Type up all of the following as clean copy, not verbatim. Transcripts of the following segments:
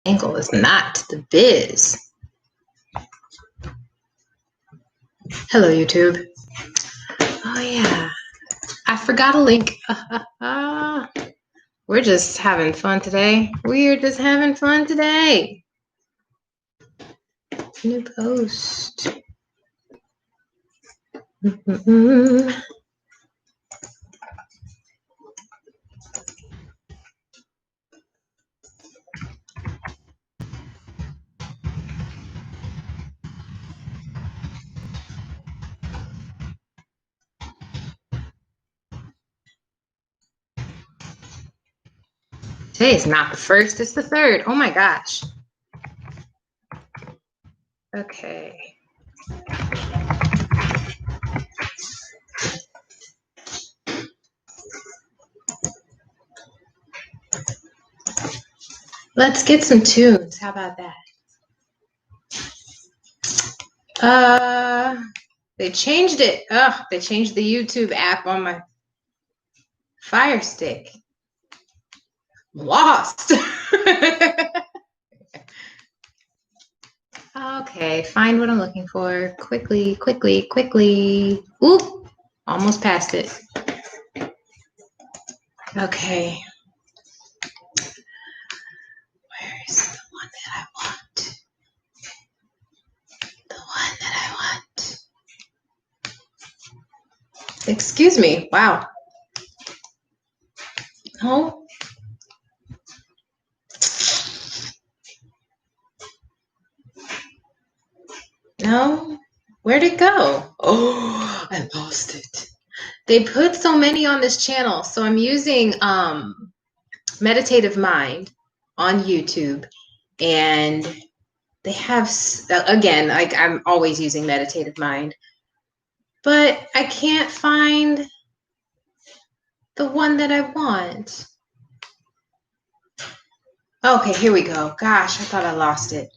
Angle is not the biz. Hello, YouTube. Oh, yeah. I forgot a link. We're just having fun today. We're just having fun today. New post. Today is not the first, it's the third. Oh my gosh. Okay. Let's get some tunes. How about that? They changed it. They changed the YouTube app on my Fire Stick. Lost. Okay, find what I'm looking for. Quickly. Oop, almost passed it. Okay. Where's the one that I want? The one that I want. Excuse me. Wow. Oh. No. Where'd it go? Oh, I lost it. They put so many on this channel. So I'm using Meditative Mind on YouTube. And they have, again, like I'm always using Meditative Mind. But I can't find the one that I want. Okay, here we go. Gosh, I thought I lost it.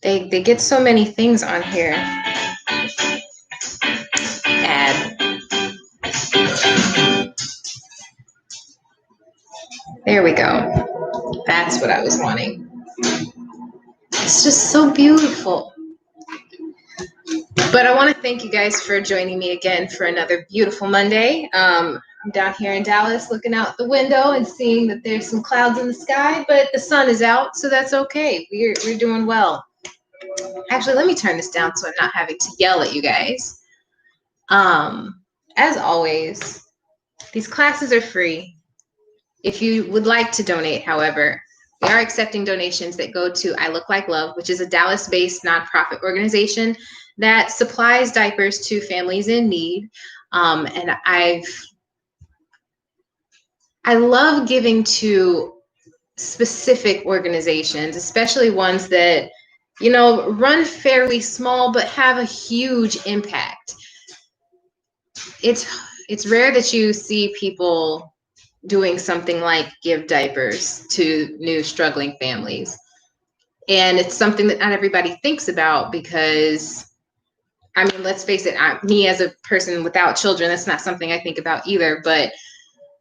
They get so many things on here. Add. There we go. That's what I was wanting. It's just so beautiful. But I want to thank you guys for joining me again for another beautiful Monday. I'm down here in Dallas looking out the window and seeing that there's some clouds in the sky, but the sun is out, so that's okay. We're doing well. Actually, let me turn this down so I'm not having to yell at you guys. As always, these classes are free. If you would like to donate, however, we are accepting donations that go to I Look Like Love, which is a Dallas-based nonprofit organization that supplies diapers to families in need. And I love giving to specific organizations, especially ones that, you know, run fairly small but have a huge impact. It's rare that you see people doing something like give diapers to new struggling families. And it's something that not everybody thinks about because, I mean, let's face it, me as a person without children, that's not something I think about either. But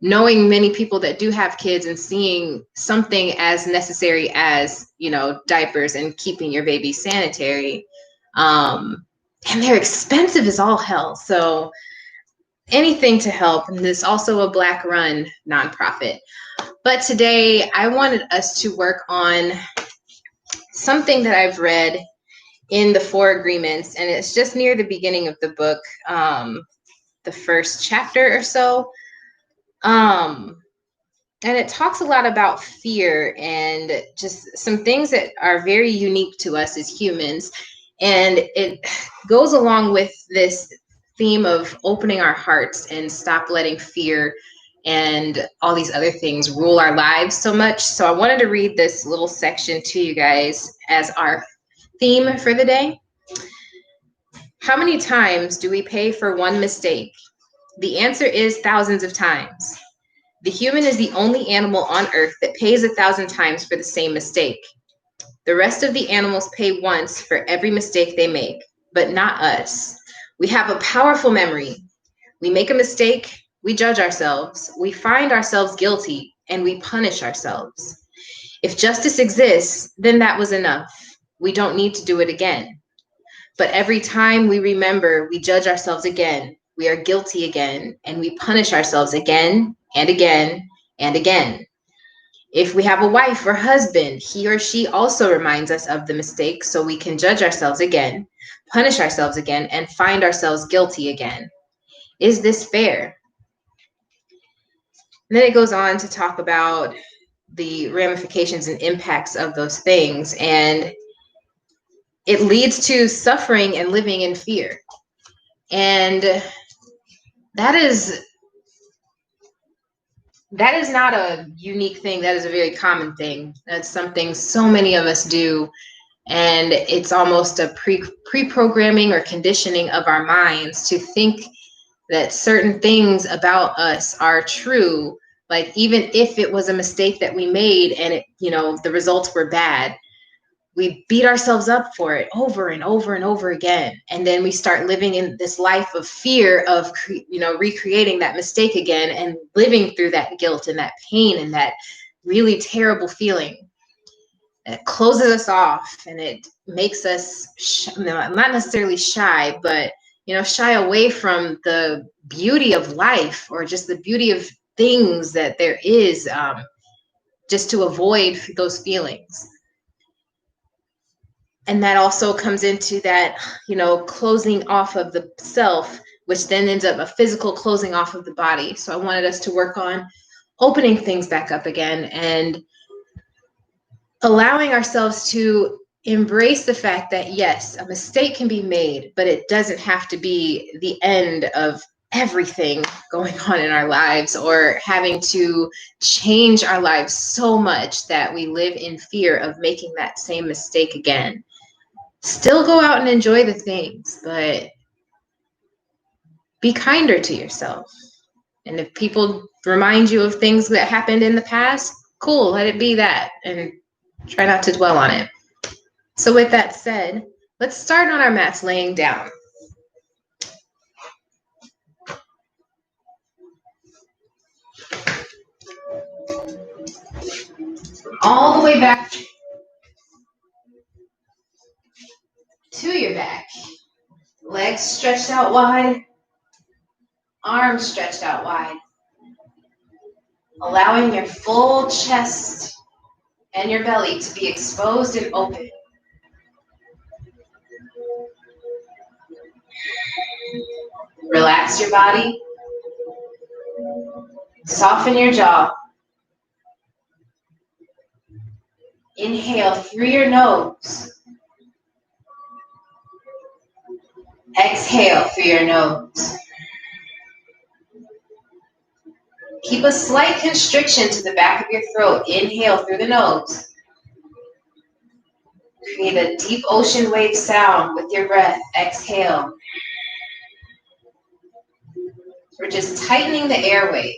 knowing many people that do have kids and seeing something as necessary as, you know, diapers and keeping your baby sanitary, and they're expensive as all hell. So anything to help. And this is also a Black run nonprofit. But today I wanted us to work on something that I've read in the 4 Agreements, and it's just near the beginning of the book, the first chapter or so. And it talks a lot about fear and just some things that are very unique to us as humans. And it goes along with this theme of opening our hearts and stop letting fear and all these other things rule our lives so much. So I wanted to read this little section to you guys as our theme for the day. How many times do we pay for one mistake? The answer is thousands of times. The human is the only animal on earth that pays 1,000 times for the same mistake. The rest of the animals pay once for every mistake they make, but not us. We have a powerful memory. We make a mistake, we judge ourselves, we find ourselves guilty, and we punish ourselves. If justice exists, then that was enough. We don't need to do it again. But every time we remember, we judge ourselves again. We are guilty again, and we punish ourselves again and again and again. If we have a wife or husband, he or she also reminds us of the mistake, so we can judge ourselves again, punish ourselves again, and find ourselves guilty again. Is this fair? And then it goes on to talk about the ramifications and impacts of those things. And it leads to suffering and living in fear. And that is not a unique thing. That is a very common thing. That's something so many of us do. And it's almost a pre-programming or conditioning of our minds to think that certain things about us are true. Like, even if it was a mistake that we made and it, the results were bad, we beat ourselves up for it over and over and over again. And then we start living in this life of fear of, recreating that mistake again and living through that guilt and that pain and that really terrible feeling. It closes us off, and it makes us not necessarily shy, but shy away from the beauty of life, or just the beauty of things that there is, just to avoid those feelings. And that also comes into that, closing off of the self, which then ends up a physical closing off of the body. So I wanted us to work on opening things back up again and allowing ourselves to embrace the fact that, yes, a mistake can be made, but it doesn't have to be the end of everything going on in our lives, or having to change our lives so much that we live in fear of making that same mistake again. Still go out and enjoy the things, but be kinder to yourself. And if people remind you of things that happened in the past, cool, let it be that, and try not to dwell on it. So with that said, let's start on our mats laying down. All the way back to your back. Legs stretched out wide, arms stretched out wide. Allowing your full chest and your belly to be exposed and open. Relax your body. Soften your jaw. Inhale through your nose. Exhale through your nose. Keep a slight constriction to the back of your throat. Inhale through the nose. Create a deep ocean wave sound with your breath. Exhale. We're just tightening the airway.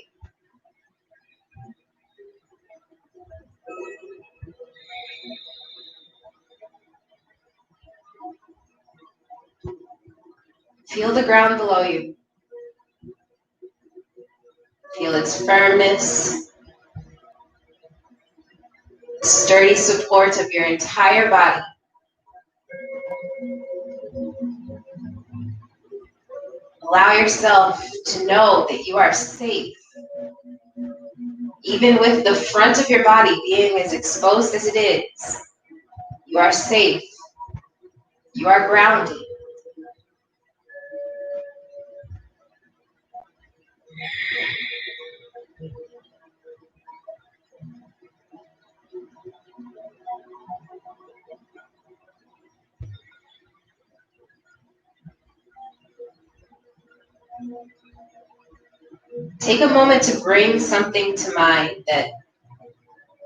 Feel the ground below you. Feel its firmness, sturdy support of your entire body. Allow yourself to know that you are safe. Even with the front of your body being as exposed as it is, you are safe. You are grounded. Take a moment to bring something to mind that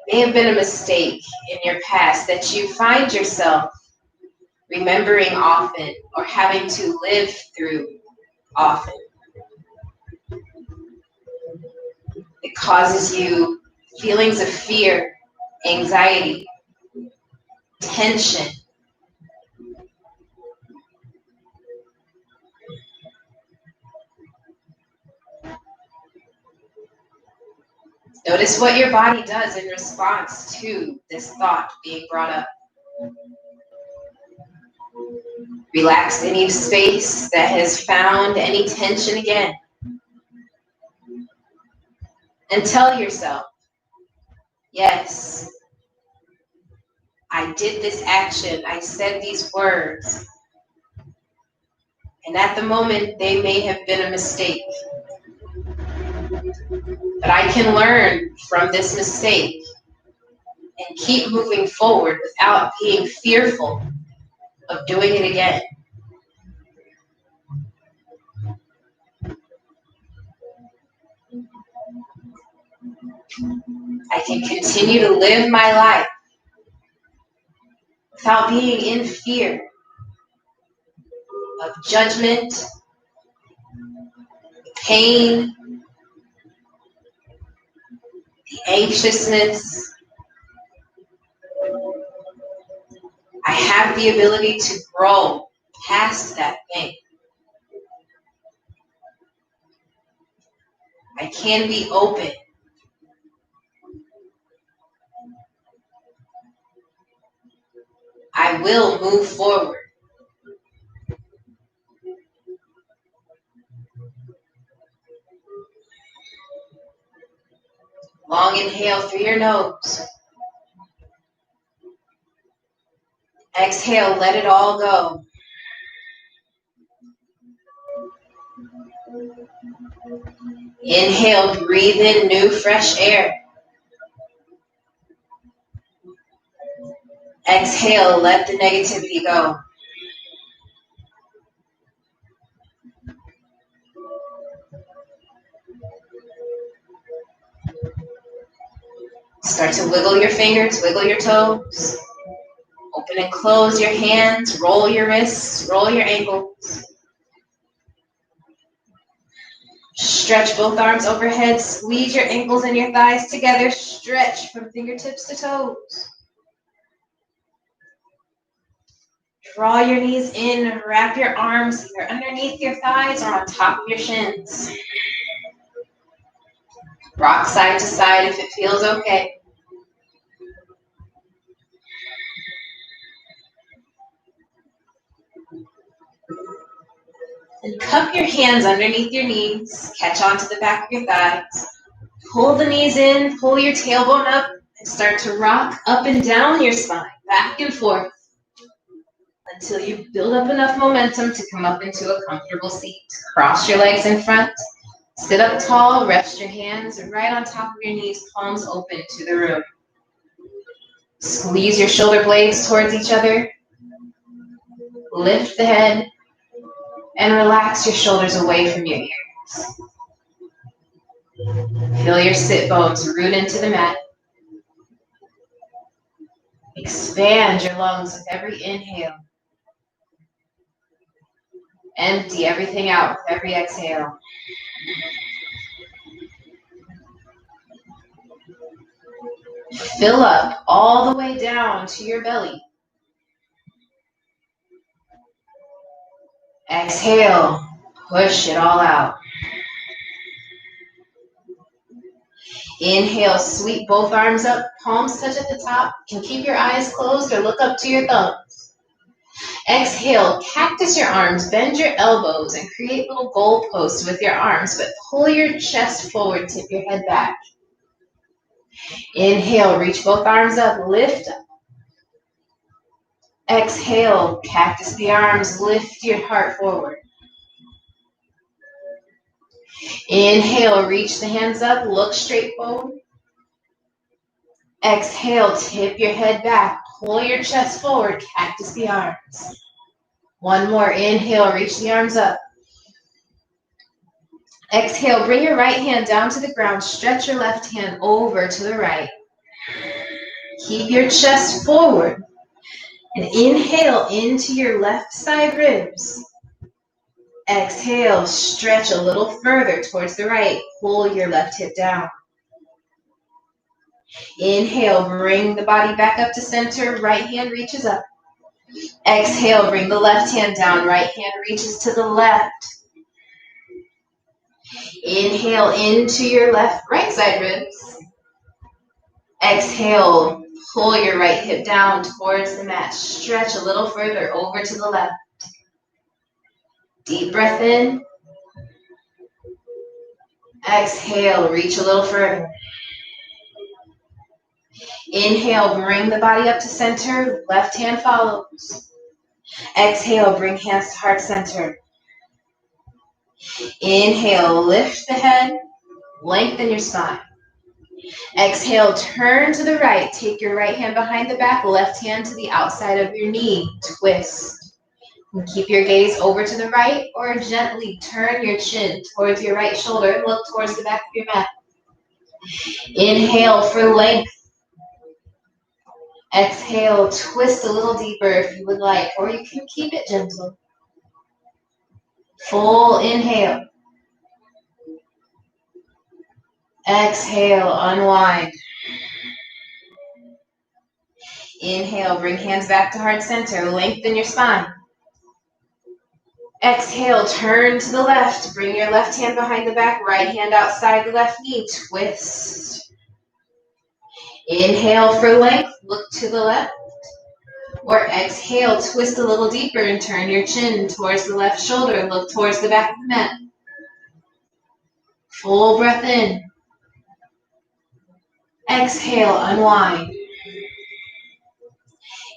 may have been a mistake in your past that you find yourself remembering often or having to live through often. It causes you feelings of fear, anxiety, tension. Notice what your body does in response to this thought being brought up. Relax any space that has found any tension again. And tell yourself, yes, I did this action, I said these words, and at the moment they may have been a mistake. But I can learn from this mistake and keep moving forward without being fearful of doing it again. I can continue to live my life without being in fear of judgment, pain, the anxiousness. I have the ability to grow past that thing. I can be open. I will move forward. Long inhale through your nose. Exhale, let it all go. Inhale, breathe in new fresh air. Exhale, let the negativity go. Start to wiggle your fingers, wiggle your toes. Open and close your hands, roll your wrists, roll your ankles. Stretch both arms overhead, squeeze your ankles and your thighs together, stretch from fingertips to toes. Draw your knees in, wrap your arms either underneath your thighs or on top of your shins. Rock side to side if it feels okay. And cup your hands underneath your knees, catch onto the back of your thighs. Pull the knees in, pull your tailbone up, and start to rock up and down your spine, back and forth, until you build up enough momentum to come up into a comfortable seat. Cross your legs in front, sit up tall, rest your hands right on top of your knees, palms open to the room. Squeeze your shoulder blades towards each other. Lift the head and relax your shoulders away from your ears. Feel your sit bones root into the mat. Expand your lungs with every inhale. Empty everything out with every exhale. Fill up all the way down to your belly. Exhale, push it all out. Inhale, sweep both arms up, palms touch at the top. You can keep your eyes closed or look up to your thumbs. Exhale, cactus your arms, bend your elbows, and create little goalposts with your arms, but pull your chest forward, tip your head back. Inhale, reach both arms up, lift up. Exhale, cactus the arms, lift your heart forward. Inhale, reach the hands up, look straight forward. Exhale, tip your head back, pull your chest forward, cactus the arms. One more, inhale, reach the arms up. Exhale, bring your right hand down to the ground, stretch your left hand over to the right. Keep your chest forward and inhale into your left side ribs. Exhale, stretch a little further towards the right, pull your left hip down. Inhale, bring the body back up to center, right hand reaches up. Exhale, bring the left hand down, right hand reaches to the left. Inhale into your right side ribs. Exhale, pull your right hip down towards the mat. Stretch a little further over to the left. Deep breath in. Exhale, reach a little further. Inhale, bring the body up to center. Left hand follows. Exhale, bring hands to heart center. Inhale, lift the head. Lengthen your spine. Exhale, turn to the right. Take your right hand behind the back, left hand to the outside of your knee. Twist. And keep your gaze over to the right, or gently turn your chin towards your right shoulder. Look towards the back of your mat. Inhale for length. Exhale, twist a little deeper if you would like, or you can keep it gentle. Full inhale. Exhale, unwind. Inhale, bring hands back to heart center. Lengthen your spine. Exhale, turn to the left. Bring your left hand behind the back, right hand outside the left knee. Twist. Inhale for length. Look to the left. Or exhale, twist a little deeper and turn your chin towards the left shoulder. Look towards the back of the mat. Full breath in. Exhale, unwind.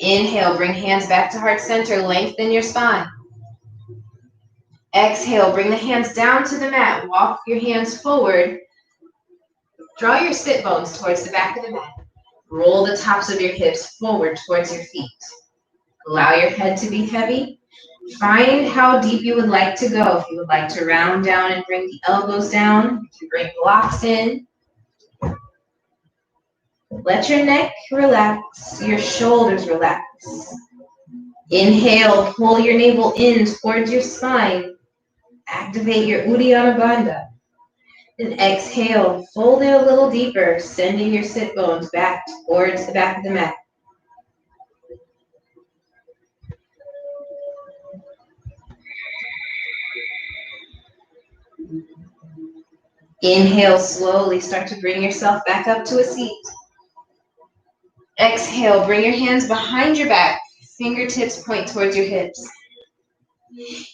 Inhale, bring hands back to heart center. Lengthen your spine. Exhale, bring the hands down to the mat. Walk your hands forward. Draw your sit bones towards the back of the mat. Roll the tops of your hips forward towards your feet. Allow your head to be heavy. Find how deep you would like to go. If you would like to round down and bring the elbows down, if you bring blocks in. Let your neck relax, your shoulders relax. Inhale, pull your navel in towards your spine. Activate your Uddiyana Bandha. And exhale, fold it a little deeper, sending your sit bones back towards the back of the mat. Inhale, slowly start to bring yourself back up to a seat. Exhale, bring your hands behind your back. Fingertips point towards your hips.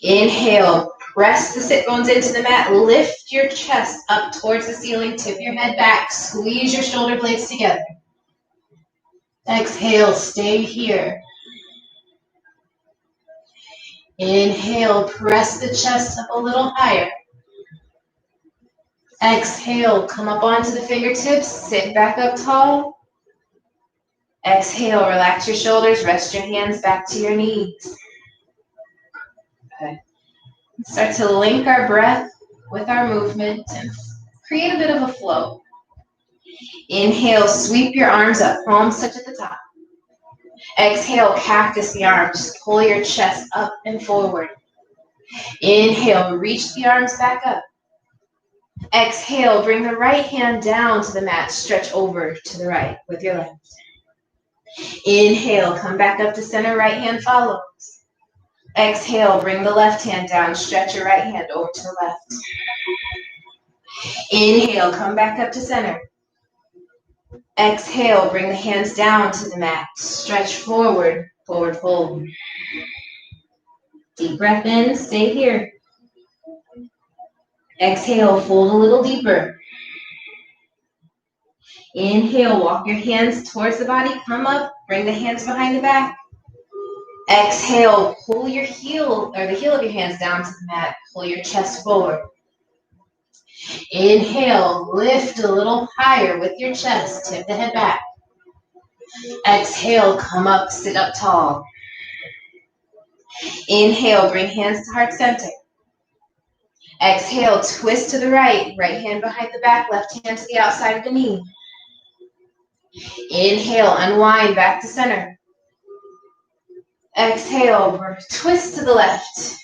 Inhale, press the sit bones into the mat. Lift your chest up towards the ceiling. Tip your head back. Squeeze your shoulder blades together. Exhale, stay here. Inhale, press the chest up a little higher. Exhale, come up onto the fingertips. Sit back up tall. Exhale, relax your shoulders. Rest your hands back to your knees. Okay. Start to link our breath with our movement and create a bit of a flow. Inhale, sweep your arms up, palms touch at the top. Exhale, cactus the arms. Pull your chest up and forward. Inhale, reach the arms back up. Exhale, bring the right hand down to the mat. Stretch over to the right with your left. Inhale, come back up to center. Right hand follows. Exhale, bring the left hand down. Stretch your right hand over to the left. Inhale, come back up to center. Exhale, bring the hands down to the mat. Stretch forward, forward fold. Deep breath in, stay here. Exhale, fold a little deeper. Inhale, walk your hands towards the body. Come up, bring the hands behind the back. Exhale, pull your heel, or the heel of your hands down to the mat. Pull your chest forward. Inhale, lift a little higher with your chest. Tip the head back. Exhale, come up, sit up tall. Inhale, bring hands to heart center. Exhale, twist to the right. Right hand behind the back, left hand to the outside of the knee. Inhale, unwind back to center. Exhale, twist to the left.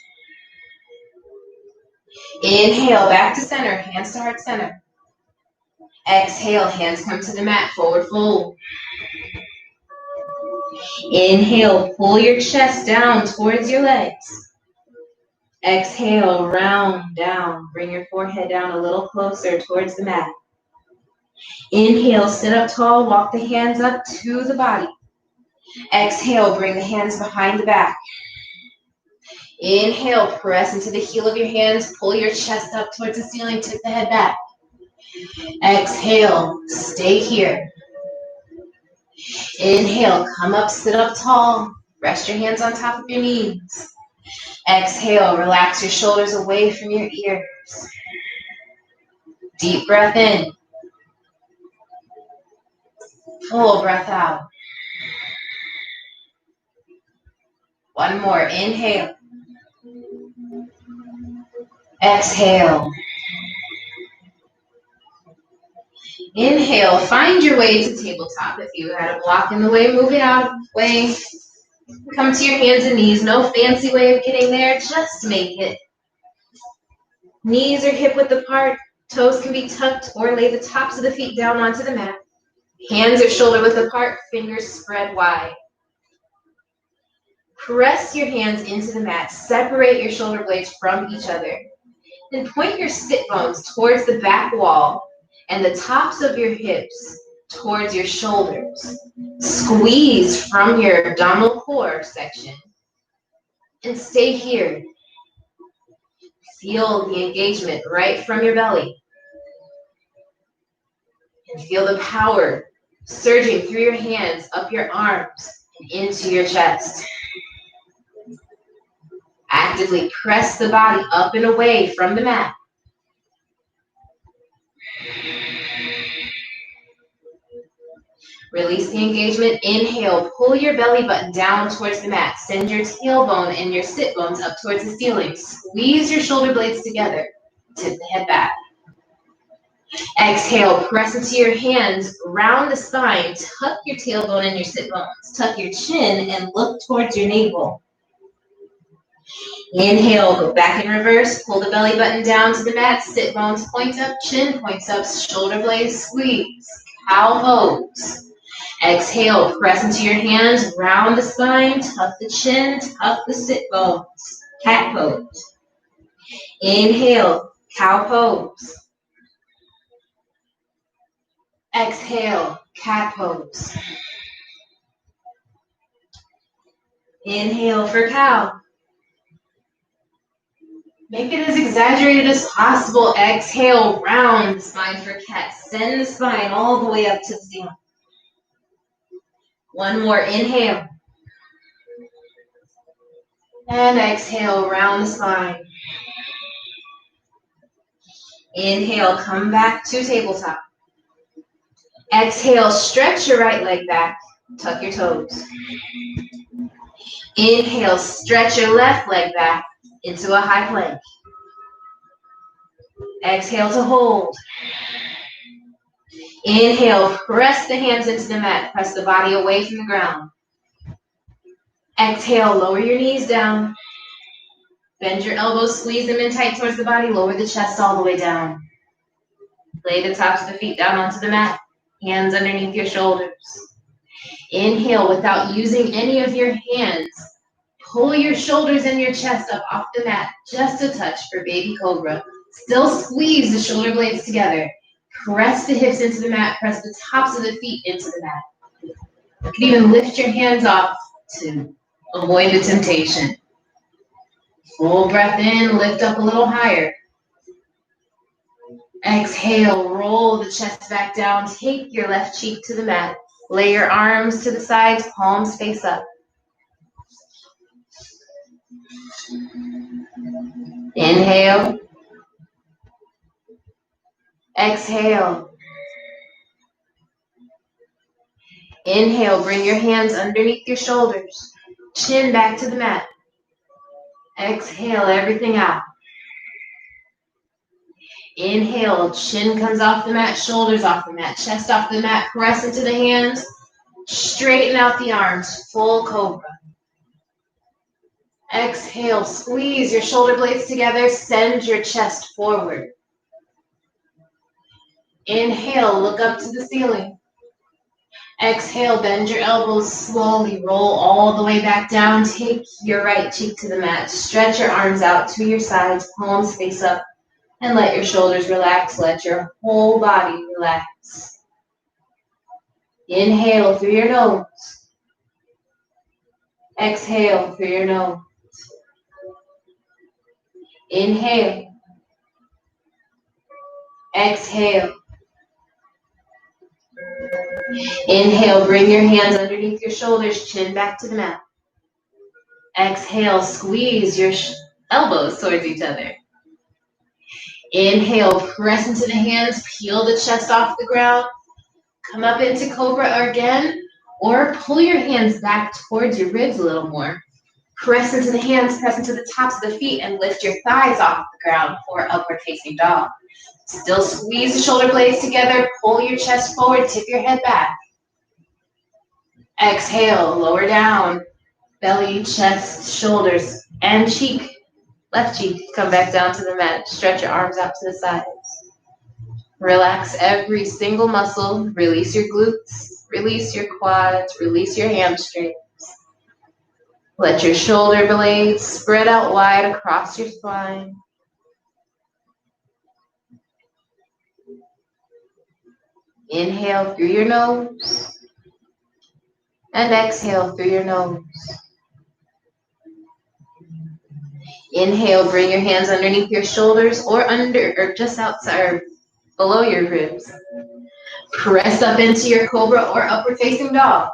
Inhale, back to center, hands to heart center. Exhale, hands come to the mat, forward fold. Inhale, pull your chest down towards your legs. Exhale, round down. Bring your forehead down a little closer towards the mat. Inhale, sit up tall, walk the hands up to the body. Exhale, bring the hands behind the back. Inhale, press into the heel of your hands, pull your chest up towards the ceiling, tip the head back. Exhale, stay here. Inhale, come up, sit up tall. Rest your hands on top of your knees. Exhale, relax your shoulders away from your ears. Deep breath in. Full breath out. One more, inhale. Exhale. Inhale, find your way to tabletop. If you had a block in the way, move it out of the way. Come to your hands and knees. No fancy way of getting there, just make it. Knees are hip width apart. Toes can be tucked or lay the tops of the feet down onto the mat. Hands are shoulder width apart, fingers spread wide. Press your hands into the mat. Separate your shoulder blades from each other. Then point your sit bones towards the back wall and the tops of your hips towards your shoulders. Squeeze from your abdominal core section and stay here. Feel the engagement right from your belly. And feel the power surging through your hands, up your arms, and into your chest. Actively press the body up and away from the mat. Release the engagement. Inhale, pull your belly button down towards the mat. Send your tailbone and your sit bones up towards the ceiling. Squeeze your shoulder blades together. Tip the head back. Exhale, press into your hands, round the spine, tuck your tailbone and your sit bones. Tuck your chin and look towards your navel. Inhale, go back in reverse, pull the belly button down to the mat, sit bones point up, chin points up, shoulder blades squeeze, cow pose. Exhale, press into your hands, round the spine, tuck the chin, tuck the sit bones, cat pose. Inhale, cow pose. Exhale, cat pose. Inhale for cow. Make it as exaggerated as possible. Exhale, round the spine for cat. Send the spine all the way up to the ceiling. One more, inhale. And exhale, round the spine. Inhale, come back to tabletop. Exhale, stretch your right leg back. Tuck your toes. Inhale, stretch your left leg back into a high plank. Exhale to hold. Inhale, press the hands into the mat. Press the body away from the ground. Exhale, lower your knees down. Bend your elbows, squeeze them in tight towards the body. Lower the chest all the way down. Lay the tops of the feet down onto the mat. Hands underneath your shoulders. Inhale, without using any of your hands, pull your shoulders and your chest up off the mat, just a touch for baby cobra. Still squeeze the shoulder blades together. Press the hips into the mat, press the tops of the feet into the mat. You can even lift your hands off to avoid the temptation. Full breath in, lift up a little higher. Exhale, roll the chest back down. Take your left cheek to the mat. Lay your arms to the sides, palms face up. Inhale. Exhale. Inhale, bring your hands underneath your shoulders. Chin back to the mat. Exhale, everything out. Inhale, chin comes off the mat, shoulders off the mat, chest off the mat, press into the hands, straighten out the arms, full cobra. Exhale, squeeze your shoulder blades together, send your chest forward. Inhale, look up to the ceiling. Exhale, bend your elbows slowly, roll all the way back down, take your right cheek to the mat, stretch your arms out to your sides, palms face up. And let your shoulders relax. Let your whole body relax. Inhale through your nose. Exhale through your nose. Inhale. Exhale. Inhale, bring your hands underneath your shoulders, chin back to the mat. Exhale, squeeze your elbows towards each other. Inhale, press into the hands, peel the chest off the ground. Come up into Cobra again, or pull your hands back towards your ribs a little more. Press into the hands, press into the tops of the feet, and lift your thighs off the ground for upward facing dog. Still squeeze the shoulder blades together, pull your chest forward, tip your head back. Exhale, lower down, belly, chest, shoulders, and cheek. Left cheek, come back down to the mat. Stretch your arms out to the sides. Relax every single muscle. Release your glutes, release your quads, release your hamstrings. Let your shoulder blades spread out wide across your spine. Inhale through your nose and exhale through your nose. Inhale, bring your hands underneath your shoulders or under or just outside or below your ribs. Press up into your Cobra or upward facing dog.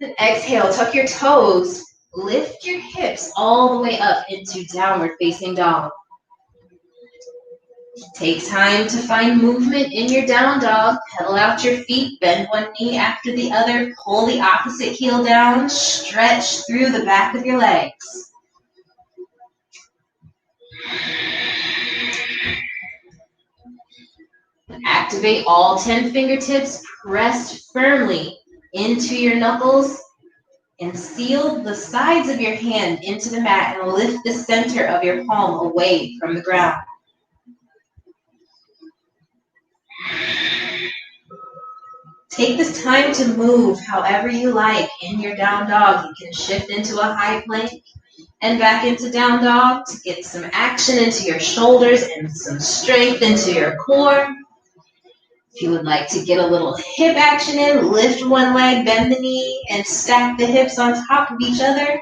Then exhale, tuck your toes, lift your hips all the way up into downward facing dog. Take time to find movement in your down dog. Pedal out your feet, bend one knee after the other, pull the opposite heel down, stretch through the back of your legs. Activate all 10 fingertips, pressed firmly into your knuckles, and seal the sides of your hand into the mat and lift the center of your palm away from the ground. Take this time to move however you like in your down dog. You can shift into a high plank and back into down dog to get some action into your shoulders and some strength into your core. If you would like to get a little hip action in, lift one leg, bend the knee, and stack the hips on top of each other.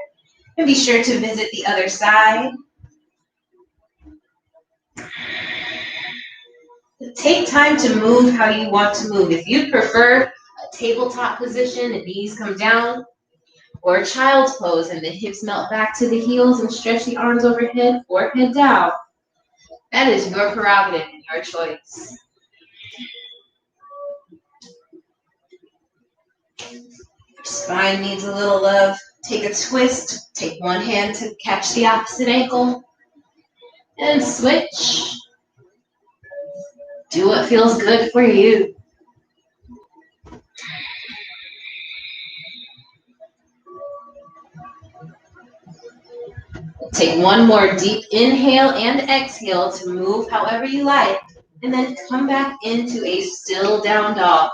And be sure to visit the other side. Take time to move how you want to move. If you prefer a tabletop position and knees come down, or a child's pose and the hips melt back to the heels and stretch the arms overhead, forehead down, that is your prerogative and your choice. Your spine needs a little love. Take a twist. Take one hand to catch the opposite ankle. And switch. Do what feels good for you. Take one more deep inhale and exhale to move however you like. And then come back into a still down dog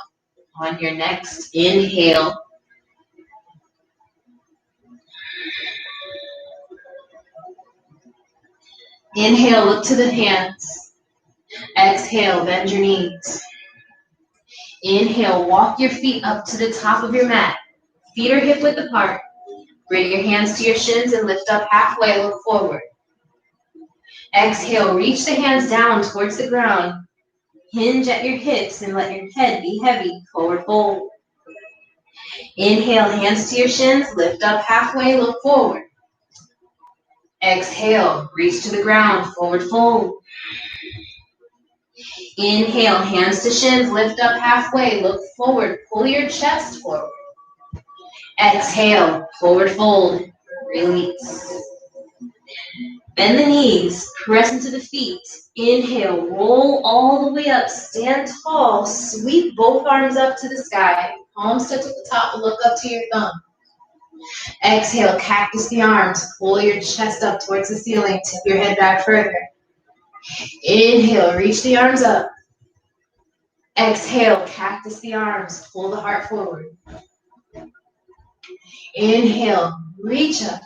on your next inhale. Inhale, look to the hands. Exhale, bend your knees. Inhale, walk your feet up to the top of your mat. Feet are hip width apart. Bring your hands to your shins and lift up halfway, look forward. Exhale, reach the hands down towards the ground. Hinge at your hips and let your head be heavy, forward fold. Inhale, hands to your shins, lift up halfway, look forward. Exhale, reach to the ground, forward fold. Inhale, hands to shins, lift up halfway, look forward, pull your chest forward. Exhale, forward fold, release. Bend the knees, press into the feet. Inhale, roll all the way up, stand tall, sweep both arms up to the sky. Palms touch at the top and look up to your thumb. Exhale, cactus the arms, pull your chest up towards the ceiling, tip your head back further. Inhale, reach the arms up. Exhale, cactus the arms, pull the heart forward. Inhale, reach up.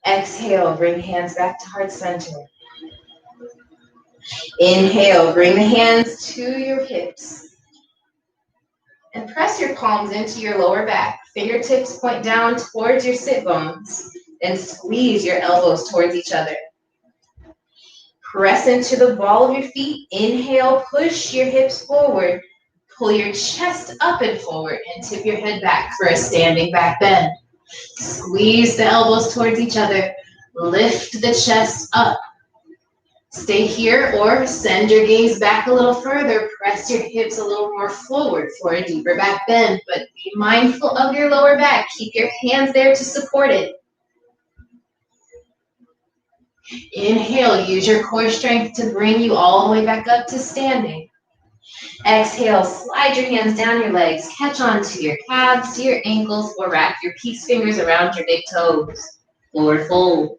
Exhale, bring hands back to heart center. Inhale, bring the hands to your hips. And press your palms into your lower back. Fingertips point down towards your sit bones. And squeeze your elbows towards each other. Press into the ball of your feet. Inhale, push your hips forward. Pull your chest up and forward and tip your head back for a standing back bend. Squeeze the elbows towards each other. Lift the chest up. Stay here or send your gaze back a little further. Press your hips a little more forward for a deeper back bend, but be mindful of your lower back. Keep your hands there to support it. Inhale, use your core strength to bring you all the way back up to standing. Exhale, slide your hands down your legs, catch on to your calves, to your ankles, or wrap your peace fingers around your big toes. Forward fold.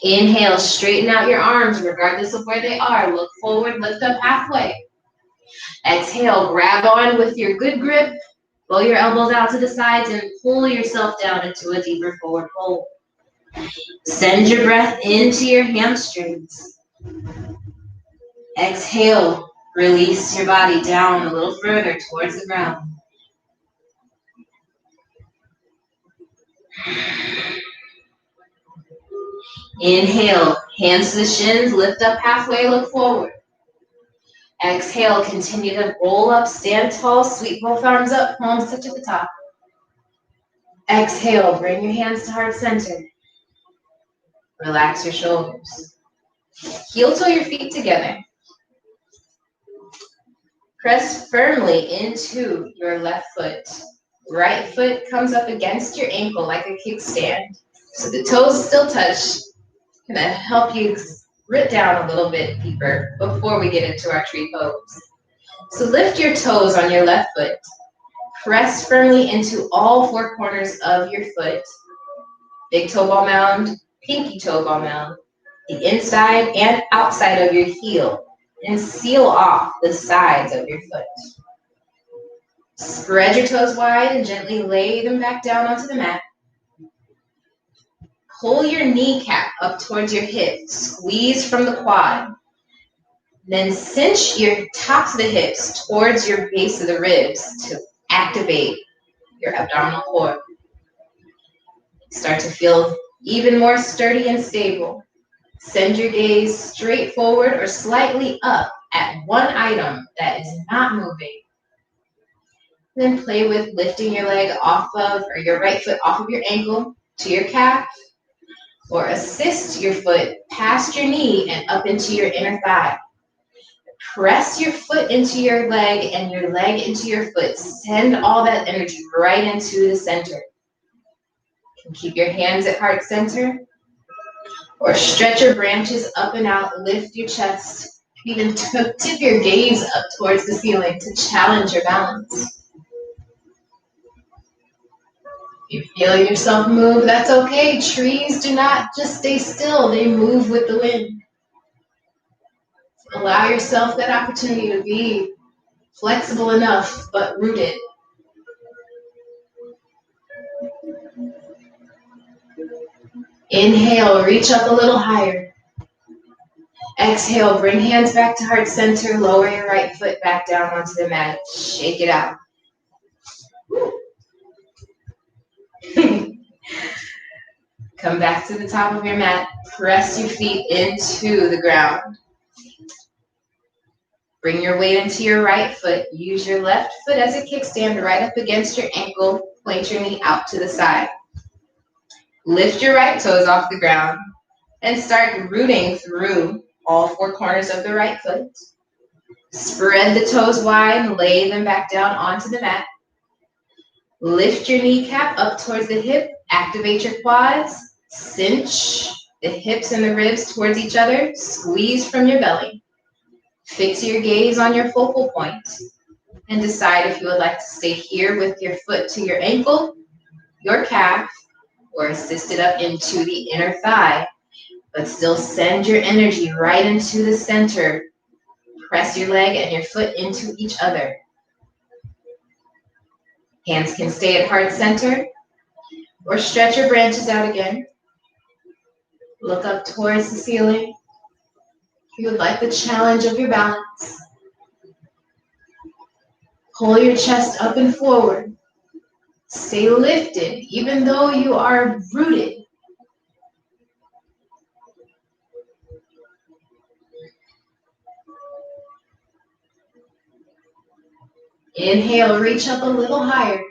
Inhale, straighten out your arms regardless of where they are. Look forward, lift up halfway. Exhale, grab on with your good grip. Blow your elbows out to the sides and pull yourself down into a deeper forward fold. Send your breath into your hamstrings. Exhale, release your body down a little further towards the ground. Inhale, hands to the shins, lift up halfway, look forward. Exhale, continue to roll up, stand tall, sweep both arms up, palms touch at the top. Exhale, bring your hands to heart center. Relax your shoulders. Heel toe your feet together. Press firmly into your left foot. Right foot comes up against your ankle like a kickstand. So the toes still touch. Gonna help you grit down a little bit deeper before we get into our tree pose. So lift your toes on your left foot. Press firmly into all four corners of your foot. Big toe ball mound, pinky toe ball mound, the inside and outside of your heel, and seal off the sides of your foot. Spread your toes wide and gently lay them back down onto the mat. Pull your kneecap up towards your hip, squeeze from the quad. Then cinch your tops of the hips towards your base of the ribs to activate your abdominal core. Start to feel even more sturdy and stable. Send your gaze straight forward or slightly up at one item that is not moving. Then play with lifting your leg off of, or your right foot off of your ankle to your calf, or assist your foot past your knee and up into your inner thigh. Press your foot into your leg and your leg into your foot. Send all that energy right into the center. You can keep your hands at heart center, or stretch your branches up and out, lift your chest, even tip your gaze up towards the ceiling to challenge your balance. If you feel yourself move, that's okay. Trees do not just stay still, they move with the wind. Allow yourself that opportunity to be flexible enough, but rooted. Inhale, reach up a little higher. Exhale, bring hands back to heart center, lower your right foot back down onto the mat. Shake it out. Come back to the top of your mat. Press your feet into the ground. Bring your weight into your right foot. Use your left foot as a kickstand right up against your ankle. Point your knee out to the side. Lift your right toes off the ground and start rooting through all four corners of the right foot. Spread the toes wide and lay them back down onto the mat. Lift your kneecap up towards the hip. Activate your quads. Cinch the hips and the ribs towards each other. Squeeze from your belly. Fix your gaze on your focal point and decide if you would like to stay here with your foot to your ankle, your calf, or assist it up into the inner thigh, but still send your energy right into the center. Press your leg and your foot into each other. Hands can stay at heart center, or stretch your branches out again. Look up towards the ceiling. You would like the challenge of your balance. Pull your chest up and forward. Stay lifted, even though you are rooted. Inhale, reach up a little higher.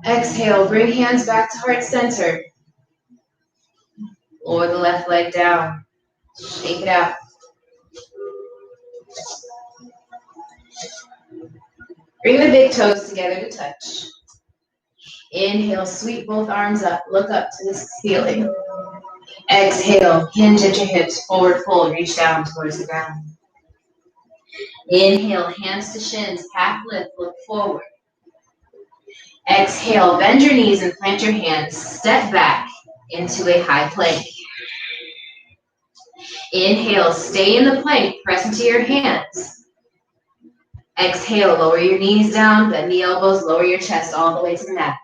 Exhale, bring hands back to heart center. Lower the left leg down. Shake it out. Bring the big toes together to touch. Inhale, sweep both arms up. Look up to the ceiling. Exhale, hinge at your hips. Forward fold, reach down towards the ground. Inhale, hands to shins. Half lift, look forward. Exhale, bend your knees and plant your hands. Step back into a high plank. Inhale, stay in the plank. Press into your hands. Exhale, lower your knees down, bend the elbows, lower your chest all the way to the mat.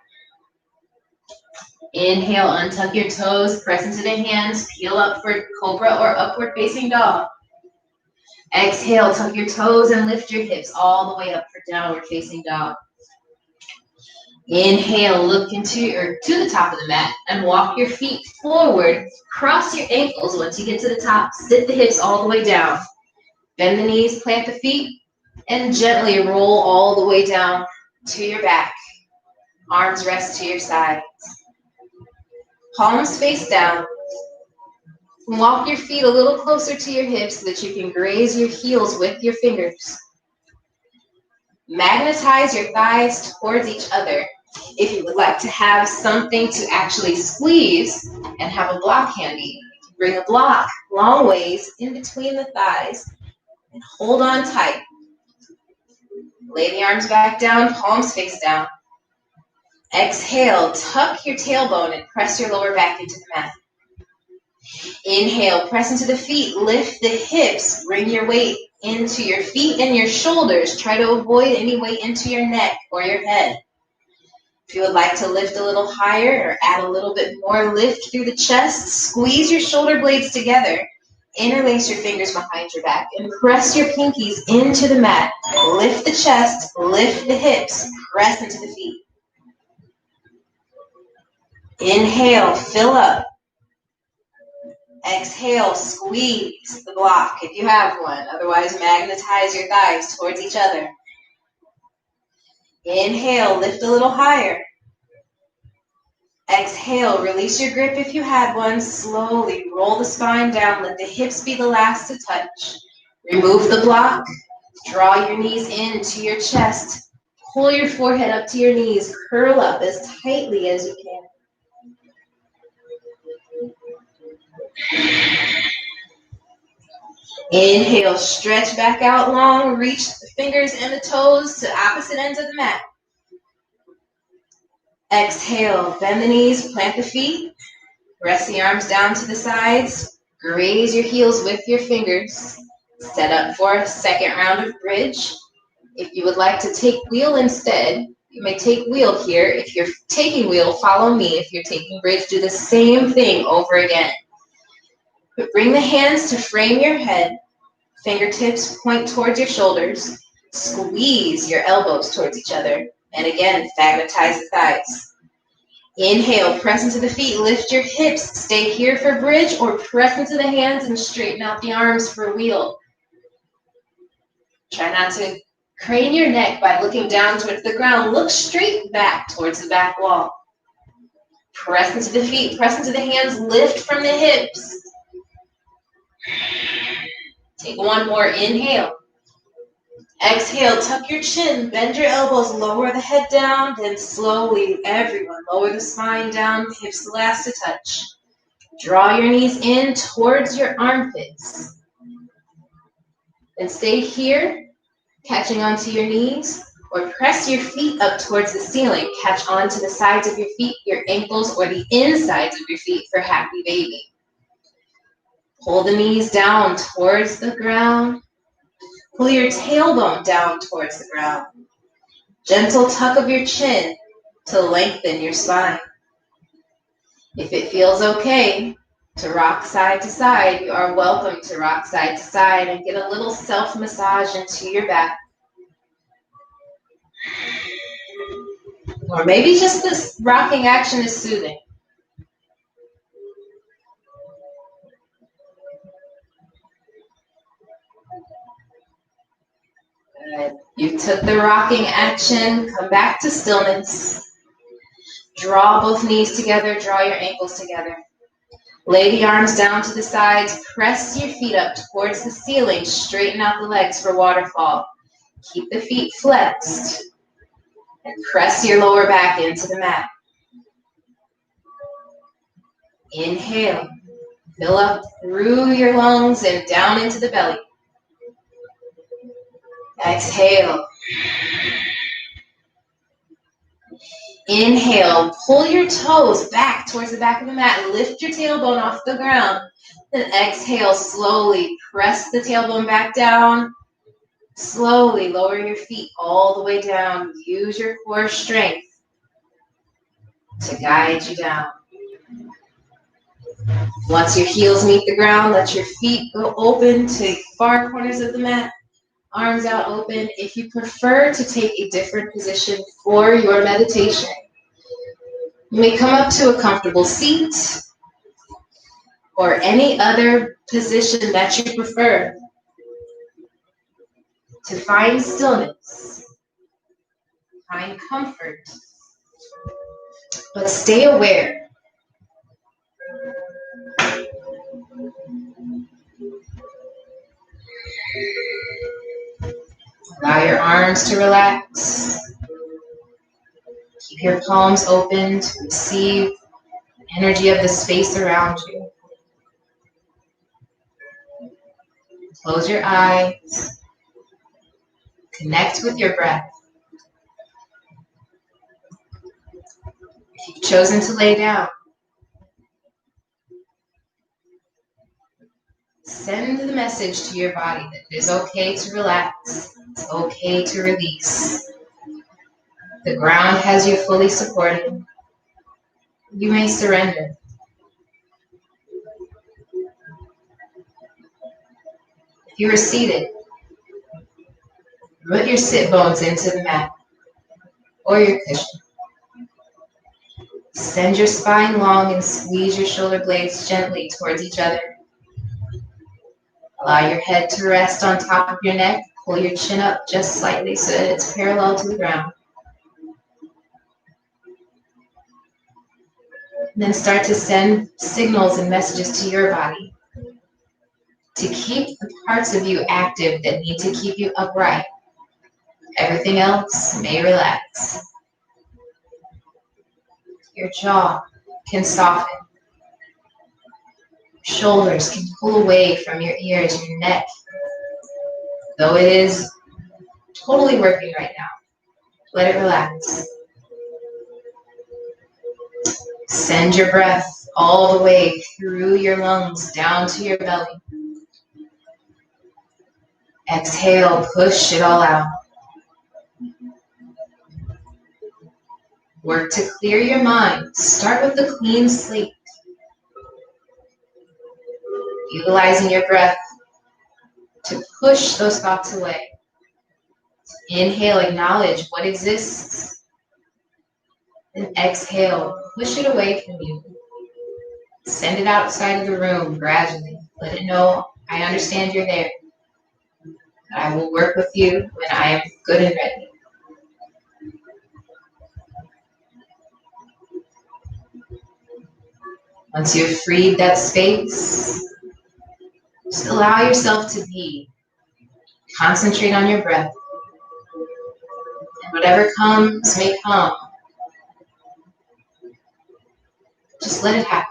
Inhale, untuck your toes, press into the hands, peel up for cobra or upward facing dog. Exhale, tuck your toes and lift your hips all the way up for downward facing dog. Inhale, look to the top of the mat and walk your feet forward. Cross your ankles once you get to the top. Sit the hips all the way down. Bend the knees, plant the feet, and gently roll all the way down to your back. Arms rest to your sides. Palms face down. Walk your feet a little closer to your hips so that you can graze your heels with your fingers. Magnetize your thighs towards each other. If you would like to have something to actually squeeze and have a block handy, bring a block long ways in between the thighs and hold on tight. Lay the arms back down, palms face down. Exhale, tuck your tailbone and press your lower back into the mat. Inhale, press into the feet, lift the hips, bring your weight into your feet and your shoulders. Try to avoid any weight into your neck or your head. If you would like to lift a little higher or add a little bit more lift through the chest, squeeze your shoulder blades together, interlace your fingers behind your back, and press your pinkies into the mat. Lift the chest, lift the hips, press into the feet. Inhale, fill up. Exhale, squeeze the block if you have one. Otherwise, magnetize your thighs towards each other. Inhale, lift a little higher. Exhale, release your grip if you had one. Slowly roll the spine down. Let the hips be the last to touch. Remove the block. Draw your knees into your chest. Pull your forehead up to your knees. Curl up as tightly as you can. Inhale, stretch back out long, reach the fingers and the toes to opposite ends of the mat. Exhale, bend the knees, plant the feet, rest the arms down to the sides, graze your heels with your fingers. Set up for a second round of bridge. If you would like to take wheel instead, you may take wheel here. If you're taking wheel, follow me. If you're taking bridge, do the same thing over again. But bring the hands to frame your head. Fingertips point towards your shoulders. Squeeze your elbows towards each other. And again, magnetize the thighs. Inhale, press into the feet, lift your hips. Stay here for bridge or press into the hands and straighten out the arms for wheel. Try not to crane your neck by looking down towards the ground. Look straight back towards the back wall. Press into the feet, press into the hands, lift from the hips. Take one more, inhale. Exhale, tuck your chin, bend your elbows, lower the head down, then slowly, everyone, lower the spine down, hips the last to touch. Draw your knees in towards your armpits. Then stay here, catching onto your knees, or press your feet up towards the ceiling. Catch onto the sides of your feet, your ankles, or the insides of your feet for happy baby. Pull the knees down towards the ground. Pull your tailbone down towards the ground. Gentle tuck of your chin to lengthen your spine. If it feels okay, To rock side to side. You are welcome to rock side to side and get a little self-massage into your back. Or maybe just this rocking action is soothing. Good. You took the rocking action. Come back to stillness. Draw both knees together. Draw your ankles together. Lay the arms down to the sides. Press your feet up towards the ceiling. Straighten out the legs for waterfall. Keep the feet flexed. And press your lower back into the mat. Inhale. Fill up through your lungs and down into the belly. Exhale. Inhale. Pull your toes back towards the back of the mat. Lift your tailbone off the ground. Then exhale slowly. Press the tailbone back down. Slowly lower your feet all the way down. Use your core strength to guide you down. Once your heels meet the ground, let your feet go open to far corners of the mat. Arms out open. If you prefer to take a different position for your meditation, you may come up to a comfortable seat or any other position that you prefer to find stillness, find comfort, but stay aware. Allow your arms to relax. Keep your palms open to receive the energy of the space around you. Close your eyes. Connect with your breath. If you've chosen to lay down, send the message to your body that it is okay to relax. It's okay to release. The ground has you fully supported. You may surrender. If you are seated, root your sit bones into the mat or your cushion. Send your spine long and squeeze your shoulder blades gently towards each other. Allow your head to rest on top of your neck. Pull your chin up just slightly so that it's parallel to the ground. And then start to send signals and messages to your body to keep the parts of you active that need to keep you upright. Everything else may relax. Your jaw can soften. Shoulders can pull away from your ears, your neck. Though it is totally working right now, let it relax. Send your breath all the way through your lungs down to your belly. Exhale, push it all out. Work to clear your mind. Start with a clean slate. Utilizing your breath to push those thoughts away. Inhale, acknowledge what exists. Then exhale, push it away from you. Send it outside of the room gradually. Let it know, I understand you're there. I will work with you when I am good and ready. Once you've freed that space, just allow yourself to be. Concentrate on your breath. And whatever comes may come. Just let it happen.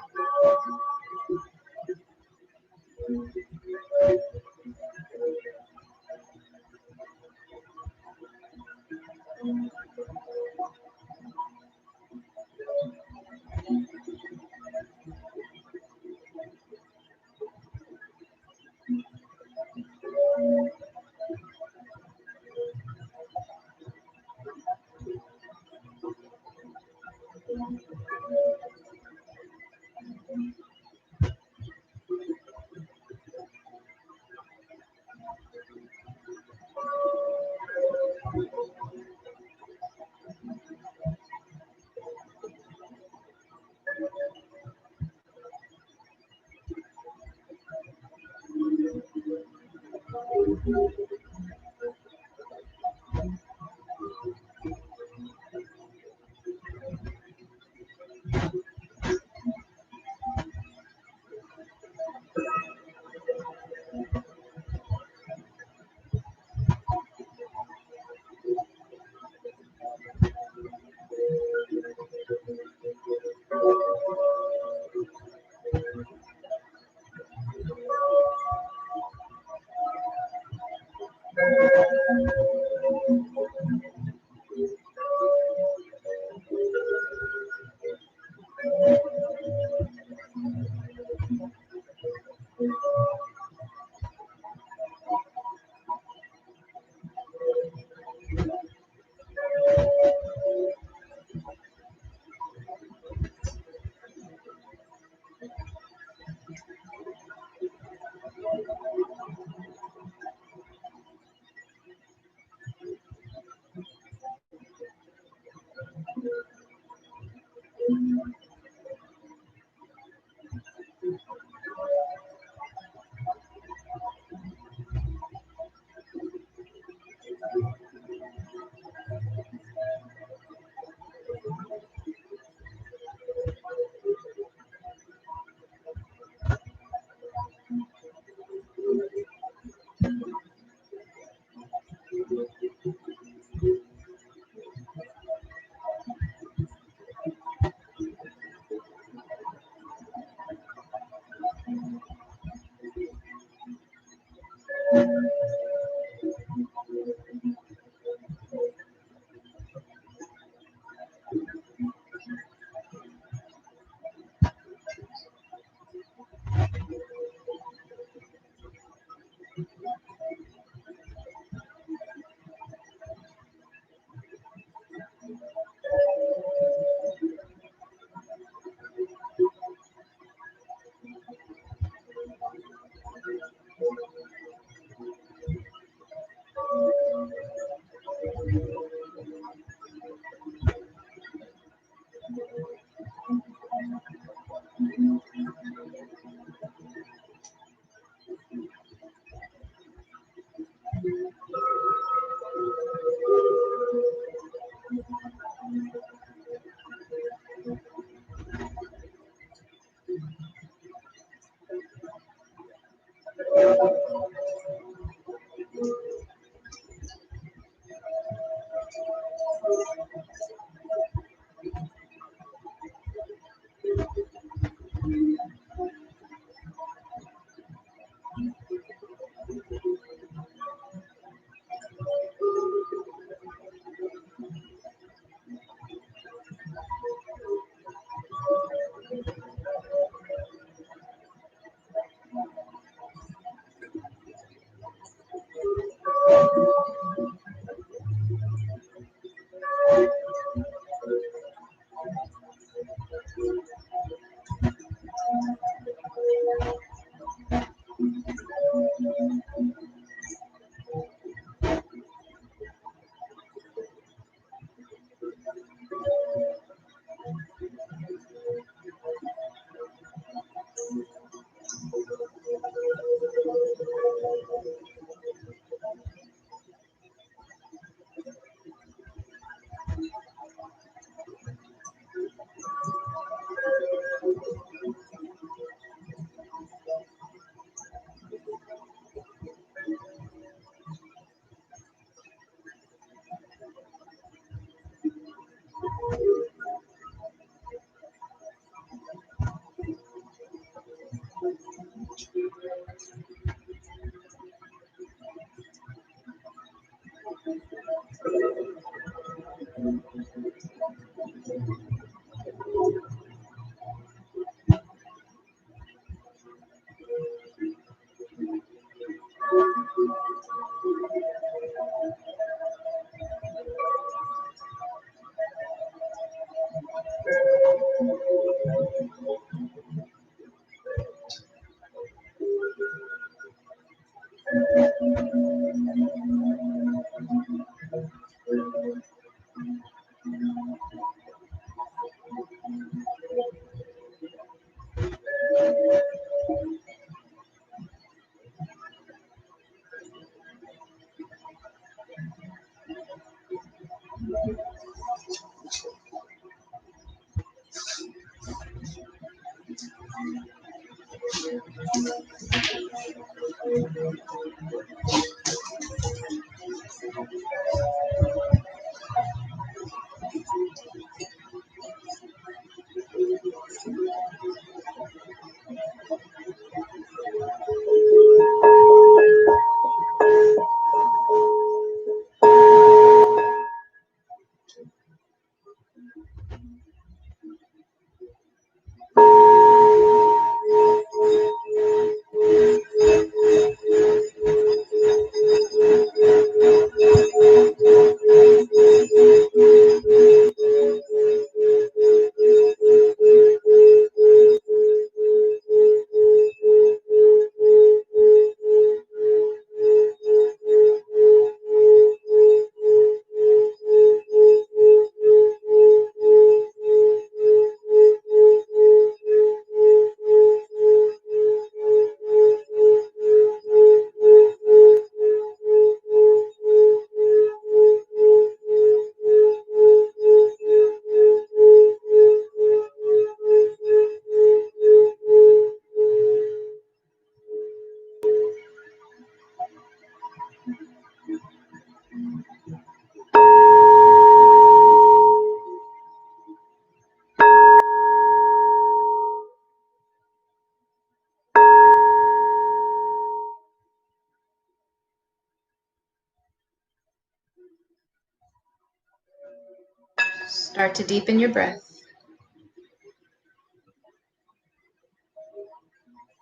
Start to deepen your breath.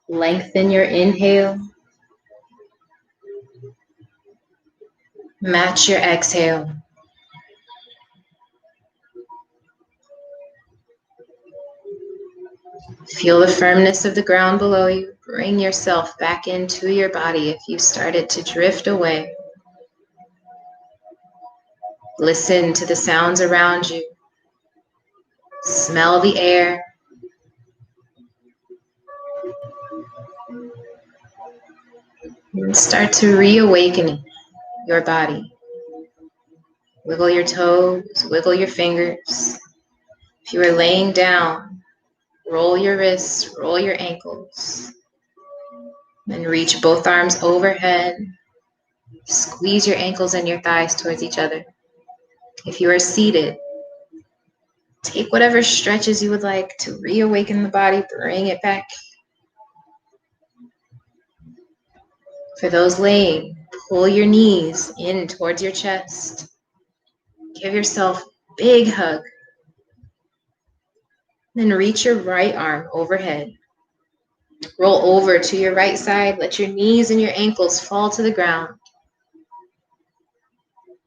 Lengthen your inhale. Match your exhale. Feel the firmness of the ground below you. Bring yourself back into your body if you started to drift away. Listen to the sounds around you. Smell the air. And start to reawaken your body. Wiggle your toes, wiggle your fingers. If you are laying down, roll your wrists, roll your ankles. And reach both arms overhead. Squeeze your ankles and your thighs towards each other. If you are seated, take whatever stretches you would like to reawaken the body, bring it back. For those laying, pull your knees in towards your chest. Give yourself a big hug. Then reach your right arm overhead. Roll over to your right side. Let your knees and your ankles fall to the ground.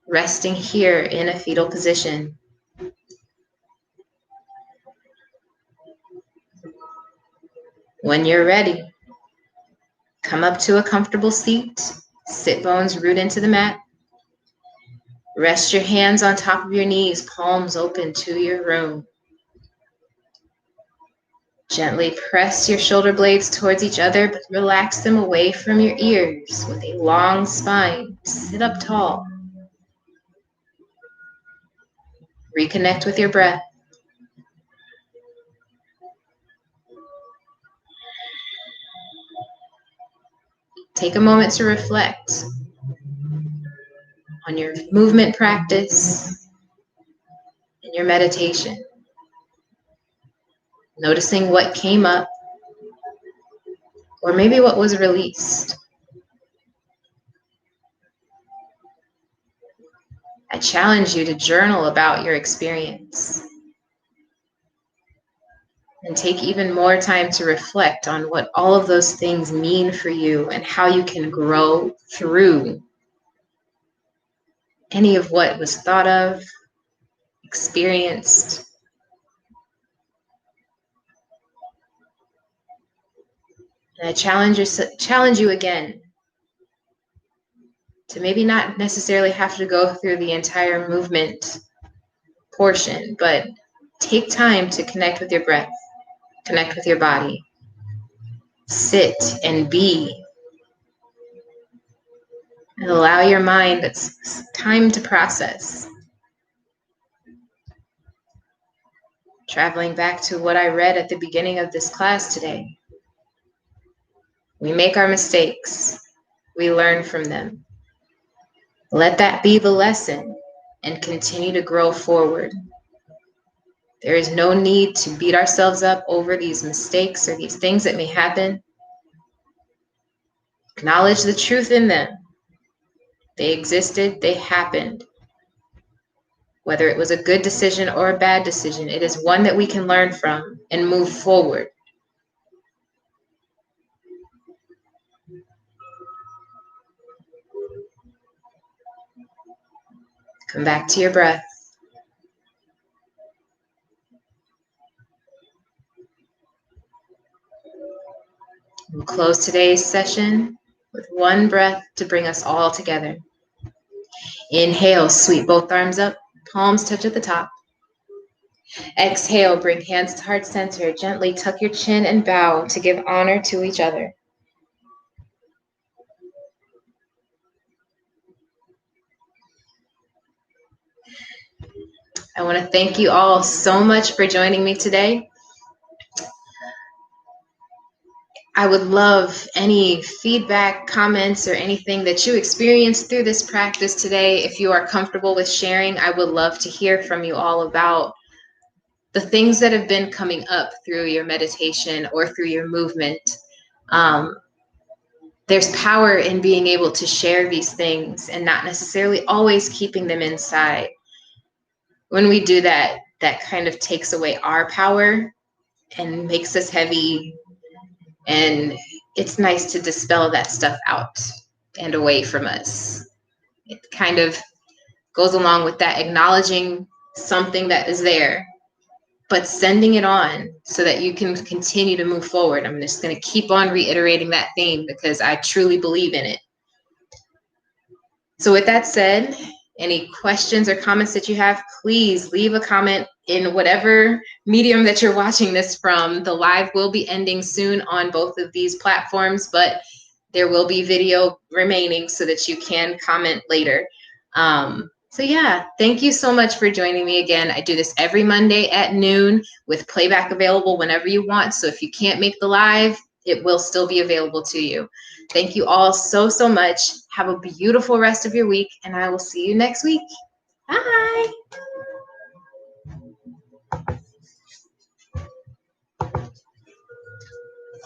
Resting here in a fetal position. When you're ready, come up to a comfortable seat. Sit bones root into the mat. Rest your hands on top of your knees, palms open to your room. Gently press your shoulder blades towards each other, but relax them away from your ears with a long spine. Sit up tall. Reconnect with your breath. Take a moment to reflect on your movement practice and your meditation. Noticing what came up, or maybe what was released. I challenge you to journal about your experience and take even more time to reflect on what all of those things mean for you and how you can grow through any of what was thought of, experienced. And I challenge you again to maybe not necessarily have to go through the entire movement portion, but take time to connect with your breath, connect with your body, sit and be, and allow your mind time to process. Traveling back to what I read at the beginning of this class today. We make our mistakes. We learn from them. Let that be the lesson and continue to grow forward. There is no need to beat ourselves up over these mistakes or these things that may happen. Acknowledge the truth in them. They existed, they happened. Whether it was a good decision or a bad decision, it is one that we can learn from and move forward. Come back to your breath. We'll close today's session with one breath to bring us all together. Inhale, sweep both arms up, palms touch at the top. Exhale, bring hands to heart center. Gently tuck your chin and bow to give honor to each other. I want to thank you all so much for joining me today. I would love any feedback, comments, or anything that you experienced through this practice today. If you are comfortable with sharing, I would love to hear from you all about the things that have been coming up through your meditation or through your movement. There's power in being able to share these things and not necessarily always keeping them inside. When we do that, that kind of takes away our power and makes us heavy. And it's nice to dispel that stuff out and away from us. It kind of goes along with that, acknowledging something that is there, but sending it on so that you can continue to move forward. I'm just going to keep on reiterating that theme because I truly believe in it. So with that said, any questions or comments that you have, please leave a comment in whatever medium that you're watching this from. The live will be ending soon on both of these platforms, but there will be video remaining so that you can comment later. So yeah, thank you so much for joining me again. I do this every Monday at noon with playback available whenever you want. So if you can't make the live, it will still be available to you. Thank you all so, so much. Have a beautiful rest of your week, and I will see you next week. Bye.